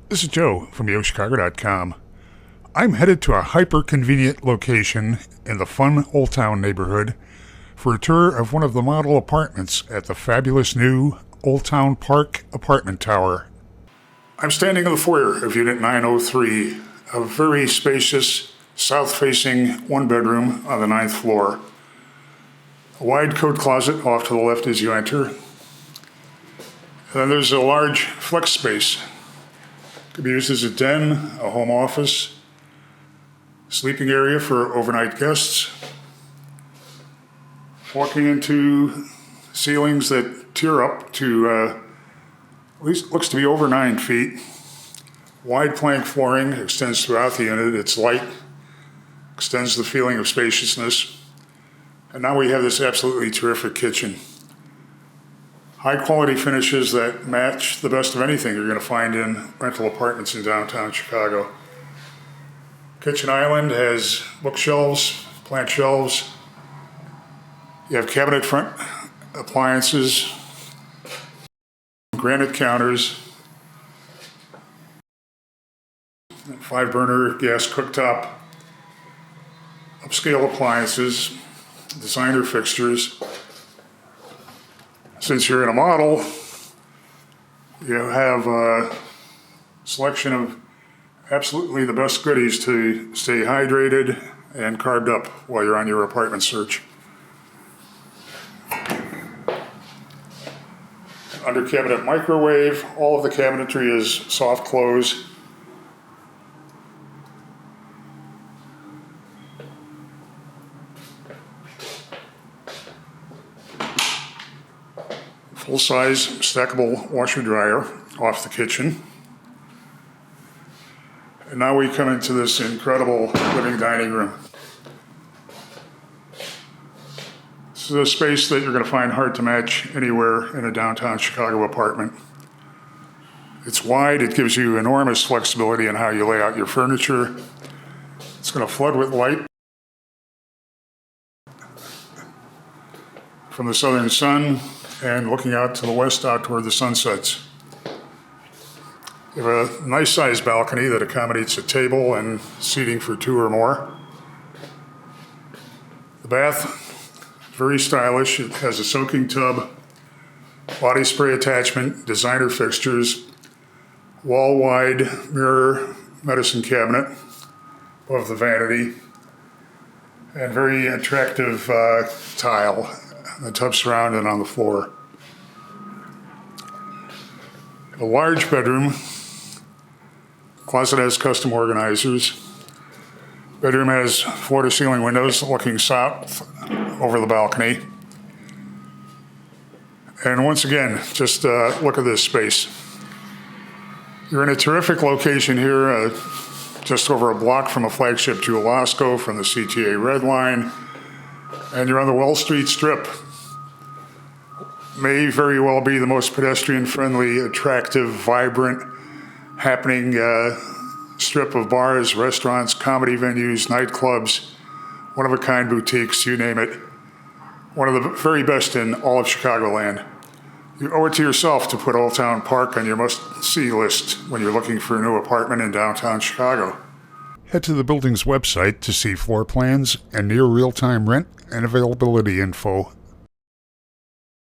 This is Joe from YoChicago.com. I'm headed to a hyper-convenient location in the fun Old Town neighborhood for a tour of one of the model apartments at the fabulous new Old Town Park apartment tower. I'm standing in the foyer of Unit 903, a very spacious, south-facing one-bedroom on the 9th floor. A wide coat closet off to the left as you enter. And then there's a large flex space. Could be used as a den, a home office, sleeping area for overnight guests. Walking into ceilings that tier up to at least looks to be over 9 feet. Wide plank flooring extends throughout the unit. It's light, extends the feeling of spaciousness. And now we have this absolutely terrific kitchen. High quality finishes that match the best of anything you're going to find in rental apartments in downtown Chicago. Kitchen island has bookshelves, plant shelves. You have cabinet front appliances, granite counters, 5-burner gas cooktop, upscale appliances, designer fixtures. Since you're in a model, you have a selection of absolutely the best goodies to stay hydrated and carved up while you're on your apartment search. Under cabinet microwave, all of the cabinetry is soft close. Full-size stackable washer dryer off the kitchen. And now we come into this incredible living dining room. This is a space that you're going to find hard to match anywhere in a downtown Chicago apartment. It's wide, it gives you enormous flexibility in how you lay out your furniture. It's going to flood with light from the southern sun and looking out to the west out toward the sun sets. You have a nice sized balcony that accommodates a table and seating for 2 or more. The bath, very stylish. It has a soaking tub, body spray attachment, designer fixtures, wall-wide mirror medicine cabinet above the vanity, and very attractive tile. The tub surround and on the floor. A large bedroom. Closet has custom organizers. Bedroom has floor-to-ceiling windows looking south over the balcony. And once again, just look at this space. You're in a terrific location here, just over a block from a flagship Jewel Osco from the CTA Red Line, and you're on the Wall Street Strip. May very well be the most pedestrian-friendly, attractive, vibrant, happening strip of bars, restaurants, comedy venues, nightclubs, one-of-a-kind boutiques, you name it. One of the very best in all of Chicagoland. You owe it to yourself to put Old Town Park on your must-see list when you're looking for a new apartment in downtown Chicago. Head to the building's website to see floor plans and near real-time rent and availability info.